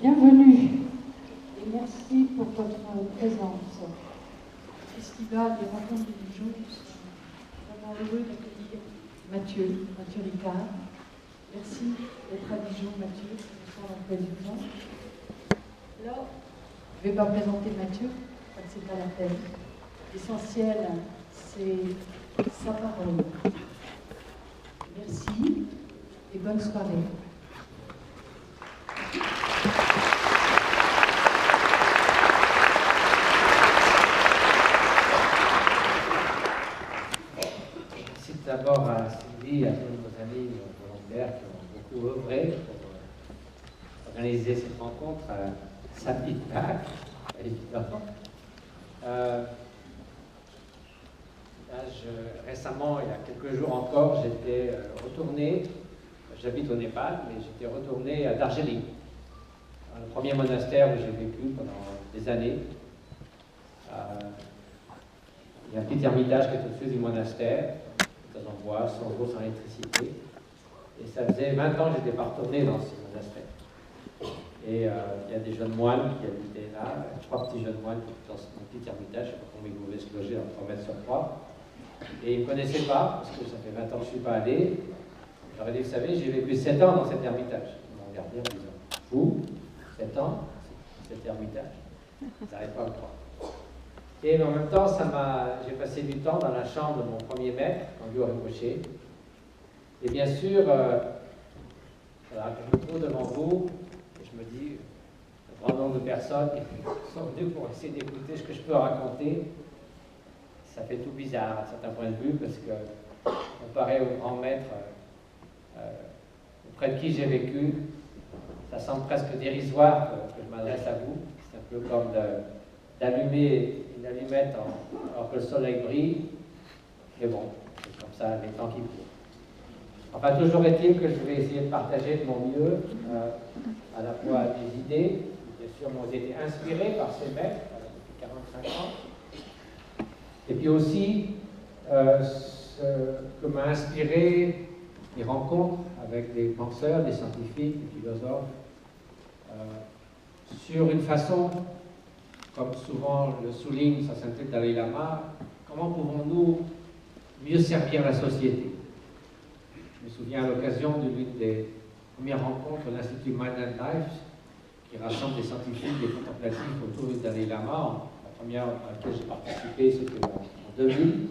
Bienvenue et merci pour votre présence. Le festival des rencontres du Dijon, nous sommes vraiment heureux d'accueillir Mathieu Ricard. Merci d'être à Dijon, Mathieu, bonsoir la présidente. Alors, je ne vais pas présenter Mathieu, parce que c'est pas la peine. L'essentiel, c'est sa parole. Merci et bonne soirée. D'abord à Sylvie et à tous nos amis volontaires qui ont beaucoup œuvré pour organiser cette rencontre samedi de Pâques, évidemment. Récemment, il y a quelques jours encore, j'étais retourné, j'habite au Népal, mais j'étais retourné à Darjeeling, le premier monastère où j'ai vécu pendant des années. Il y a un petit ermitage qui est au-dessus du monastère, en bois, sans eau, sans électricité. Et ça faisait 20 ans que je n'étais pas retourné dans ce monastère. Et il y a des jeunes moines qui habitaient là, 3 petits jeunes moines dans ce petit ermitage, je ne sais pas combien ils pouvaient se loger en 3 mètres sur 3. Et ils ne me connaissaient pas, parce que ça fait 20 ans que je ne suis pas allé. J'aurais dit, vous savez, j'ai vécu 7 ans dans cet ermitage. Ils m'ont regardé en disant, vous, 7 ans, cet ermitage, ils n'arrivent pas à me croire. Et en même temps, j'ai passé du temps dans la chambre de mon premier maître, Kangyur Rinpoché. Et bien sûr, voilà, je me trouve devant vous, et je me dis, un grand nombre de personnes qui sont venues pour essayer d'écouter ce que je peux raconter. Ça fait tout bizarre à certains points de vue, parce que, comparé au grand maître auprès de qui j'ai vécu, ça semble presque dérisoire que je m'adresse à vous. C'est un peu comme d'allumer une allumette alors que le soleil brille. Mais bon, c'est comme ça, les temps qui courent. Enfin, toujours est-il que je vais essayer de partager de mon mieux à la fois des idées, qui bien sûr m'ont été inspirées par ces maîtres depuis 45 ans, et puis aussi ce que m'a inspiré les rencontres avec des penseurs, des scientifiques, des philosophes, sur une façon, comme souvent le souligne sa sainteté Dalai Lama, comment pouvons-nous mieux servir la société? Je me souviens à l'occasion de l'une des premières rencontres de l'Institut Mind and Life, qui rassemble des scientifiques, des contemplatifs autour du Dalai Lama. La première à laquelle j'ai participé, c'était en 2000.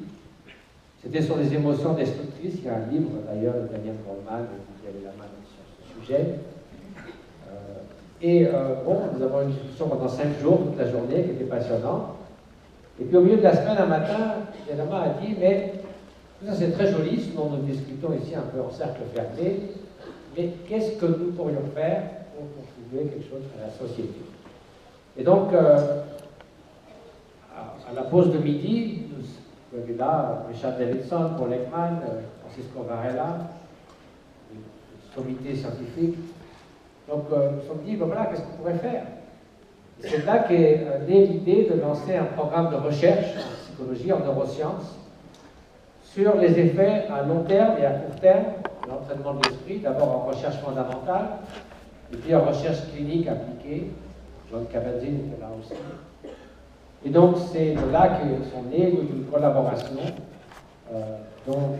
C'était sur les émotions destructrices. Il y a un livre d'ailleurs de Daniel Goleman et Dalai Lama sur ce sujet. Bon, nous avons eu une discussion pendant 5 jours, toute la journée, qui était passionnante. Et puis au milieu de la semaine, un matin, Yalama a dit, mais tout ça c'est très joli, ce dont nous discutons ici un peu en cercle fermé, mais qu'est-ce que nous pourrions faire pour contribuer quelque chose à la société? Et donc, à la pause de midi, nous avons là Richard Davidson, Paul Ekman, Francisco Varela, le comité scientifique. Donc, nous nous sommes dit, ben voilà, qu'est-ce qu'on pourrait faire? Et c'est là qu'est née l'idée de lancer un programme de recherche en psychologie, en neurosciences, sur les effets à long terme et à court terme de l'entraînement de l'esprit, d'abord en recherche fondamentale, et puis en recherche clinique appliquée. John Kabat-Zinn était là aussi. Et donc, c'est de là que sont nées une collaboration dont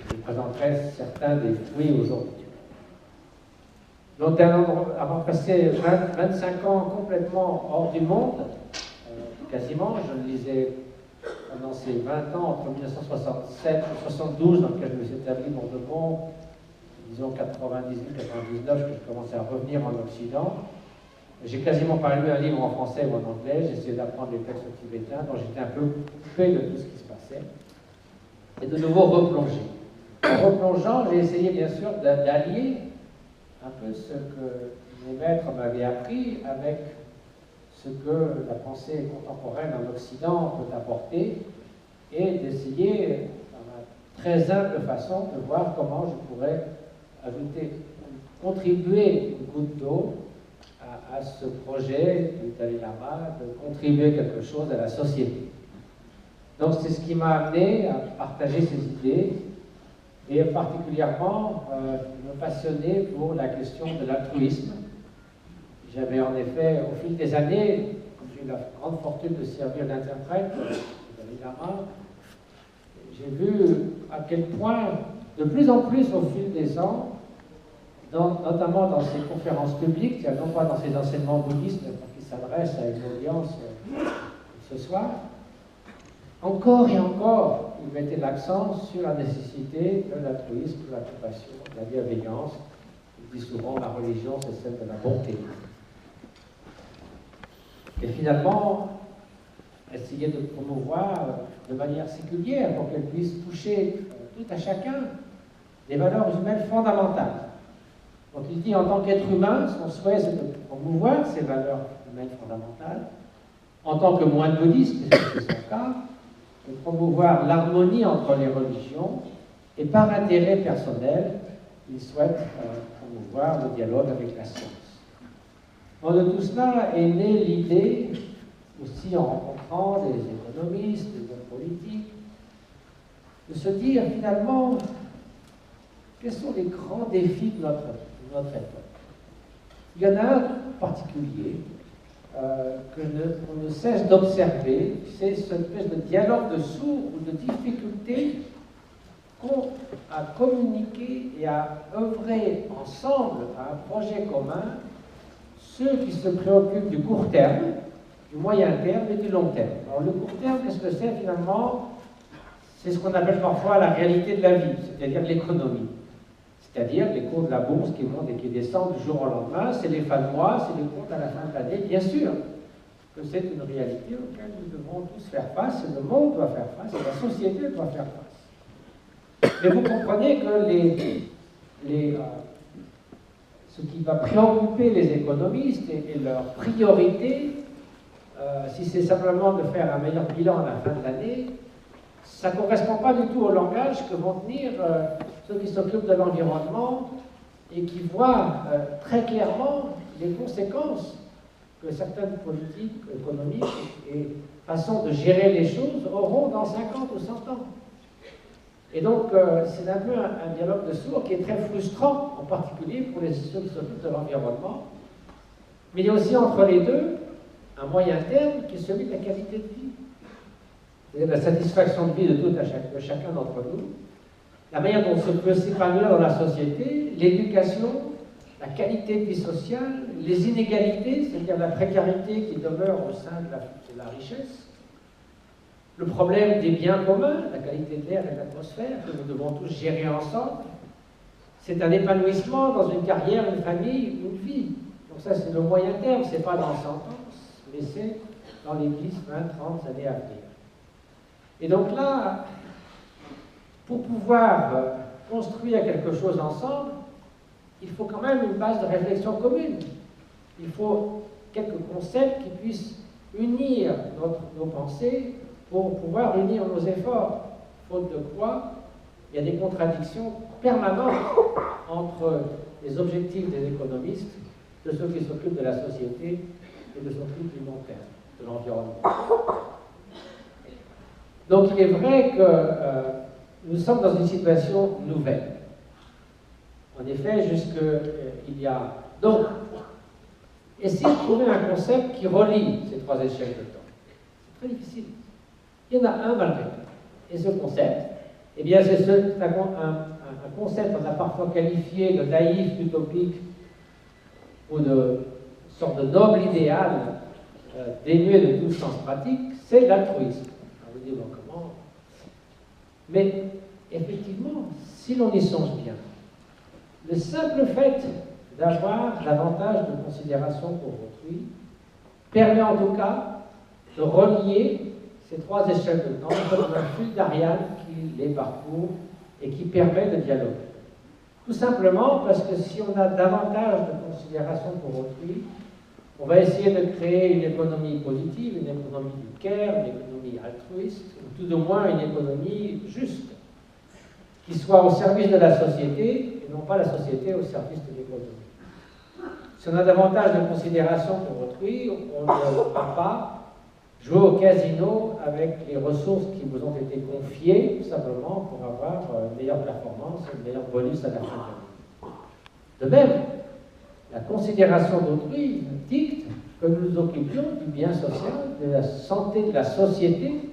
je vous présenterai certains des fruits aujourd'hui. Donc, avant passé 25 ans complètement hors du monde, quasiment, je le lisais pendant ces 20 ans, entre 1967 et 1972, dans lequel je me suis établi pour de bon, disons 98-99, que je commençais à revenir en Occident. J'ai quasiment pas lu un livre en français ou en anglais, j'ai essayé d'apprendre les textes tibétains, donc j'étais un peu coupé de tout ce qui se passait. Et de nouveau replonger. En replongeant, j'ai essayé bien sûr d'allier un peu ce que mes maîtres m'avaient appris avec ce que la pensée contemporaine en Occident peut apporter et d'essayer, d'une très humble façon, de voir comment je pourrais contribuer une goutte d'eau à ce projet du Dalai Lama, de contribuer quelque chose à la société. Donc c'est ce qui m'a amené à partager ces idées et particulièrement me passionner pour la question de l'altruisme. J'avais en effet, au fil des années, j'ai eu la grande fortune de servir d'interprète, Dalai Lama, j'ai vu à quel point, de plus en plus au fil des ans, notamment dans ses conférences publiques, non pas dans ses enseignements bouddhistes, qui s'adressent à une audience ce soir, encore et encore, il mettait l'accent sur la nécessité de l'altruisme, de la compassion, de la bienveillance. Il dit souvent la religion, c'est celle de la bonté. Et finalement, essayer de promouvoir de manière séculière pour qu'elle puisse toucher tout à chacun des valeurs humaines fondamentales. Donc il dit en tant qu'être humain, son souhait c'est de promouvoir ces valeurs humaines fondamentales. En tant que moine bouddhiste, puisque c'est son cas, de promouvoir l'harmonie entre les religions, et par intérêt personnel, il souhaite promouvoir le dialogue avec la science. Bon, de tout cela est née l'idée, aussi en rencontrant des économistes, des hommes politiques, de se dire finalement quels sont les grands défis de notre époque. Il y en a un particulier qu'on ne cesse d'observer, c'est cette espèce de dialogue de sourds ou de difficulté qu'ont à communiquer et à œuvrer ensemble à un projet commun ceux qui se préoccupent du court terme, du moyen terme et du long terme. Alors le court terme, qu'est-ce que c'est finalement? C'est ce qu'on appelle parfois la réalité de la vie, c'est-à-dire l'économie. C'est-à-dire les cours de la bourse qui montent et qui descendent du jour au lendemain, c'est les fins de mois, c'est les comptes à la fin de l'année, bien sûr que c'est une réalité auquel nous devons tous faire face, et le monde doit faire face, et la société doit faire face. Mais vous comprenez que ce qui va préoccuper les économistes et leur priorité, si c'est simplement de faire un meilleur bilan à la fin de l'année, ça ne correspond pas du tout au langage que vont tenir ceux qui s'occupent de l'environnement et qui voient très clairement les conséquences que certaines politiques économiques et façons de gérer les choses auront dans 50 ou 100 ans. Et donc, c'est un peu un dialogue de sourds qui est très frustrant, en particulier pour ceux qui s'occupent de l'environnement. Mais il y a aussi entre les deux un moyen terme qui est celui de la qualité de vie. C'est-à-dire la satisfaction de vie de chacun d'entre nous, la manière dont on peut s'épanouir dans la société, l'éducation, la qualité de vie sociale, les inégalités, c'est-à-dire la précarité qui demeure au sein de la richesse, le problème des biens communs, la qualité de l'air et de l'atmosphère, que nous devons tous gérer ensemble. C'est un épanouissement dans une carrière, une famille, une vie. Donc ça, c'est le moyen terme, ce n'est pas dans 100 ans, mais c'est dans les 10, 20, 30 années à venir. Et donc là, pour pouvoir construire quelque chose ensemble, il faut quand même une base de réflexion commune. Il faut quelques concepts qui puissent unir nos pensées pour pouvoir unir nos efforts. Faute de quoi, il y a des contradictions permanentes entre les objectifs des économistes, de ceux qui s'occupent de la société et de ceux qui s'occupent du long terme, de l'environnement. Donc il est vrai que nous sommes dans une situation nouvelle. En effet, jusqu'il y a... Donc, essayez de trouver un concept qui relie ces trois échelles de temps. C'est très difficile. Il y en a un malgré tout. Et ce concept, eh bien, c'est un concept qu'on a parfois qualifié de naïf, utopique, ou de sorte de noble idéal dénué de tout sens pratique, c'est l'altruisme. On vous dit, bon, comment? Mais, effectivement, si l'on y songe bien, le simple fait d'avoir davantage de considération pour autrui permet en tout cas de relier ces trois échelles de temps comme un fil d'Ariane qui les parcourt et qui permet de dialoguer. Tout simplement parce que si on a davantage de considération pour autrui, on va essayer de créer une économie positive, une économie du care, une économie altruiste, ou tout au moins une économie juste, qui soit au service de la société et non pas la société au service de l'économie. Si on a davantage de considération pour autrui, on ne va pas jouer au casino avec les ressources qui vous ont été confiées, tout simplement pour avoir une meilleure performance, un meilleur bonus à la fin de l'année. De même, la considération d'autrui dicte que nous nous occupions du bien social, de la santé de la société,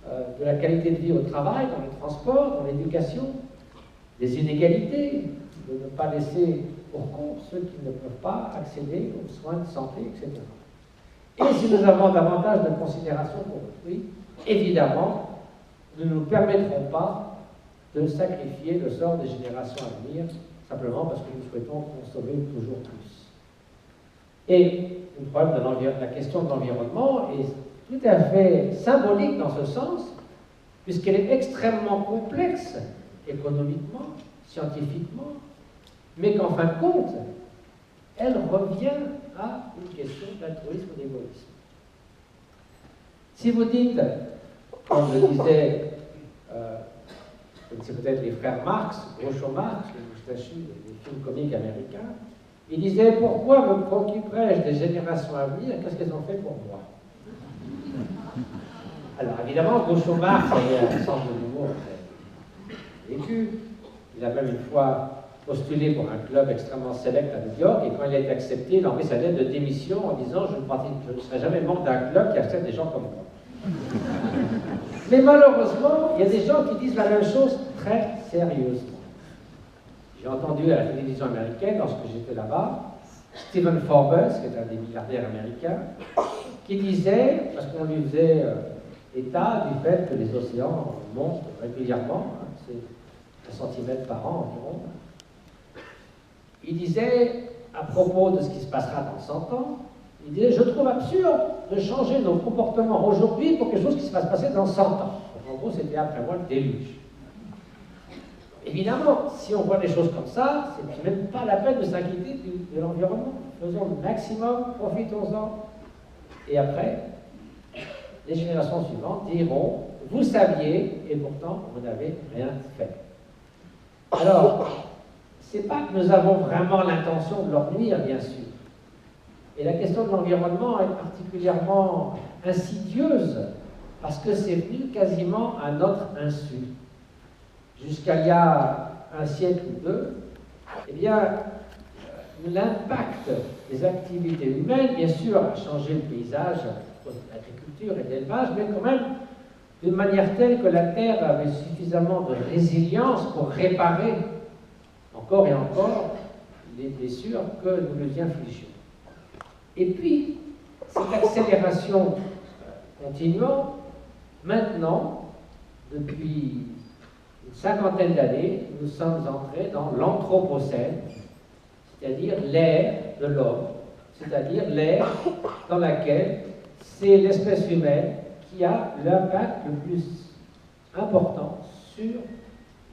de la qualité de vie au travail, dans les transports, dans l'éducation, des inégalités, de ne pas laisser pour compte ceux qui ne peuvent pas accéder aux soins de santé, etc. Et si nous avons davantage de considération pour autrui, évidemment, nous ne nous permettrons pas de sacrifier le sort des générations à venir, simplement parce que nous souhaitons consommer toujours plus. Et le problème de la question de l'environnement est tout à fait symbolique dans ce sens, puisqu'elle est extrêmement complexe économiquement, scientifiquement, mais qu'en fin de compte, elle revient à une question d'altruisme et d'égoïsme. Si vous dites, comme le disait, c'est peut-être les frères Marx, Groucho Marx, les moustachus des films comiques américains, ils disaient, pourquoi me préoccuperais-je des générations à venir, qu'est-ce qu'elles ont fait pour moi? Alors évidemment, Groucho Marx avait un sens de l'humour vécu. Il a même une fois postulé pour un club extrêmement sélect à New York, et quand il a été accepté, il a envoyé sa lettre de démission en disant « Je ne serai jamais membre d'un club qui accepte des gens comme moi ». Mais malheureusement, il y a des gens qui disent la même chose très sérieusement. J'ai entendu à la télévision américaine, lorsque j'étais là-bas, Stephen Forbes, qui est un des milliardaires américains, qui disait, parce qu'on lui faisait état du fait que les océans montent régulièrement, c'est 1 centimètre par an environ, il disait, à propos de ce qui se passera dans 100 ans, il disait, je trouve absurde de changer nos comportements aujourd'hui pour quelque chose qui va se passer dans 100 ans. En gros, c'était après moi le déluge. Évidemment, si on voit des choses comme ça, c'est même pas la peine de s'inquiéter de l'environnement. Faisons le maximum, profitons-en. Et après, les générations suivantes diront, vous saviez, et pourtant, vous n'avez rien fait. Alors, c'est pas que nous avons vraiment l'intention de leur nuire, bien sûr. Et la question de l'environnement est particulièrement insidieuse, parce que c'est venu quasiment à notre insu. Jusqu'à il y a un siècle ou deux, eh bien, l'impact des activités humaines, bien sûr, a changé le paysage de l'agriculture et de l'élevage, mais quand même d'une manière telle que la Terre avait suffisamment de résilience pour réparer encore et encore les blessures que nous lui infligions. Et puis, cette accélération continuant, maintenant, depuis une cinquantaine d'années, nous sommes entrés dans l'anthropocène, c'est-à-dire l'ère de l'homme, c'est-à-dire l'ère dans laquelle c'est l'espèce humaine qui a l'impact le plus important sur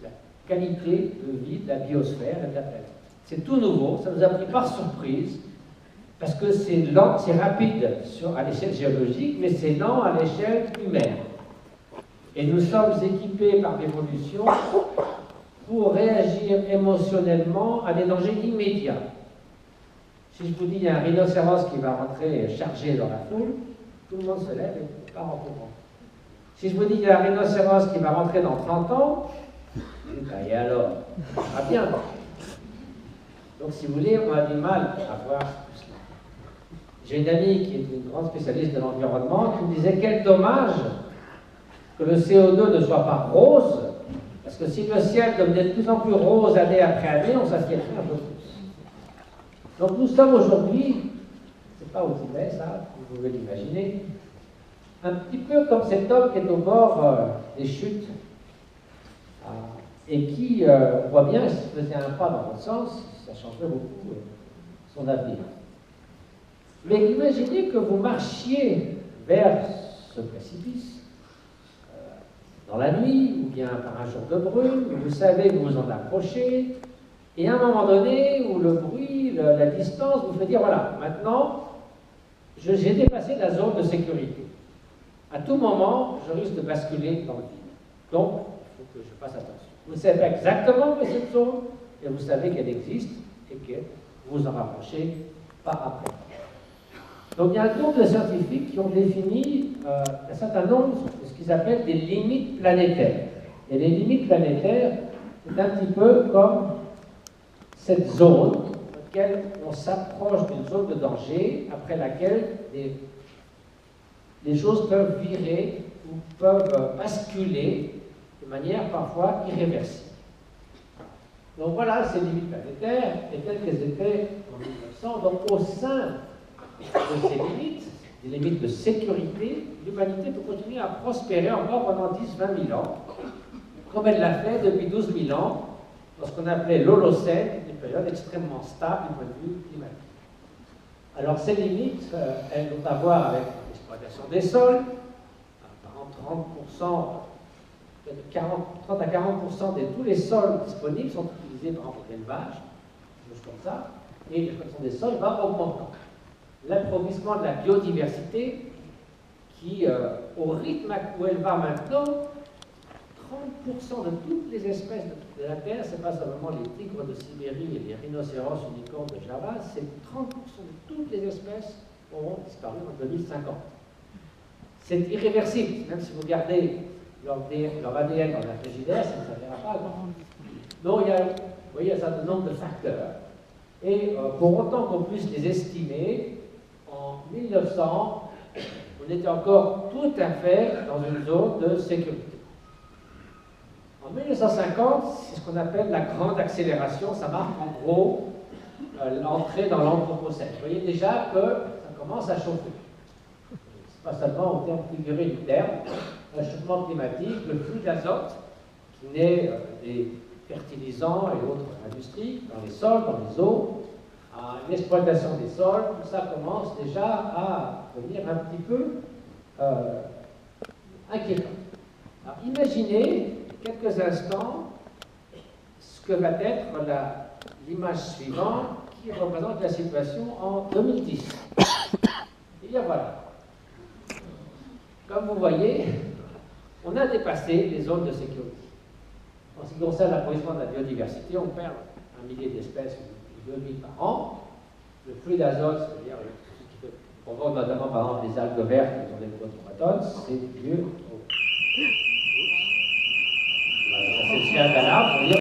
la qualité de vie de la biosphère et de la planète. C'est tout nouveau, ça nous a pris par surprise, parce que c'est lent, c'est rapide à l'échelle géologique, mais c'est lent à l'échelle humaine. Et nous sommes équipés par l'évolution pour réagir émotionnellement à des dangers immédiats. Si je vous dis qu'il y a un rhinocéros qui va rentrer chargé dans la foule, tout le monde se lève et part en courant. Si je vous dis qu'il y a un rhinocéros qui va rentrer dans 30 ans, et alors, ça va bien. Donc si vous voulez, on a du mal à voir tout cela. J'ai une amie qui est une grande spécialiste de l'environnement qui me disait quel dommage que le CO2 ne soit pas rose, parce que si le ciel devenait de plus en plus rose année après année, on s'inquiéterait un peu plus. Donc nous sommes aujourd'hui, c'est pas au Tibet ça, vous pouvez l'imaginer, un petit peu comme cet homme qui est au bord des chutes, et qui, on voit bien, s'il faisait un pas dans l'autre sens, ça changerait beaucoup son avenir. Mais imaginez que vous marchiez vers ce précipice, dans la nuit, ou bien par un jour de brume, où vous savez que vous vous en approchez, et à un moment donné, où le bruit, la distance, vous fait dire, voilà, maintenant, j'ai dépassé la zone de sécurité. À tout moment, je risque de basculer dans le vide. Donc, il faut que je fasse attention. Vous ne savez pas exactement où est cette zone, et vous savez qu'elle existe, et que vous vous en rapprochez pas après. Donc il y a un groupe de scientifiques qui ont défini un certain nombre de ce qu'ils appellent des limites planétaires. Et les limites planétaires, c'est un petit peu comme cette zone laquelle on s'approche d'une zone de danger après laquelle les choses peuvent virer ou peuvent basculer de manière parfois irréversible. Donc voilà ces limites planétaires et telles qu'elles étaient en 1900. Donc au sein de ces limites, des limites de sécurité, l'humanité peut continuer à prospérer encore pendant 10-20 000 ans, comme elle l'a fait depuis 12 000 ans, dans ce qu'on appelait l'Holocène, une période extrêmement stable du point de vue climatique. Alors ces limites, elles ont à voir avec l'exploitation des sols, par exemple 30 à 40% de tous les sols disponibles sont utilisés par exemple pour l'élevage, des choses comme ça, et l'exploitation des sols va augmentant. L'appauvrissement de la biodiversité, qui, au rythme où elle va maintenant, 30% de toutes les espèces de la Terre, ce n'est pas seulement les tigres de Sibérie et les rhinocéros unicornes de Java, c'est 30% de toutes les espèces auront disparu en 2050. C'est irréversible, même si vous gardez leur ADN dans la frigidaire, ça ne servira pas à grand. Donc il y a, vous voyez, un certain nombre de facteurs. Et pour autant qu'on puisse les estimer, en 1900, on était encore tout à fait dans une zone de sécurité. En 1950, c'est ce qu'on appelle la grande accélération, ça marque en gros l'entrée dans l'Anthropocène. Vous voyez déjà que ça commence à chauffer. Pas seulement au terme figuré du terme, un changement climatique, le flux d'azote qui naît des fertilisants et autres industries dans les sols, dans les eaux, l'exploitation des sols, tout ça commence déjà à devenir un petit peu inquiétant. Alors imaginez quelques instants ce que va être l'image suivante qui représente la situation en 2010. Et bien voilà. Comme vous voyez, on a dépassé les zones de sécurité. En ce qui concerne l'appauvrissement de la biodiversité, on perd 1 millier d'espèces, 2000 par an. Le flux d'azote, c'est-à-dire ce qui provoque notamment par exemple les algues vertes qui sont des phytoplanctons, c'est dur. Voilà, ça c'est le chien d'alarme.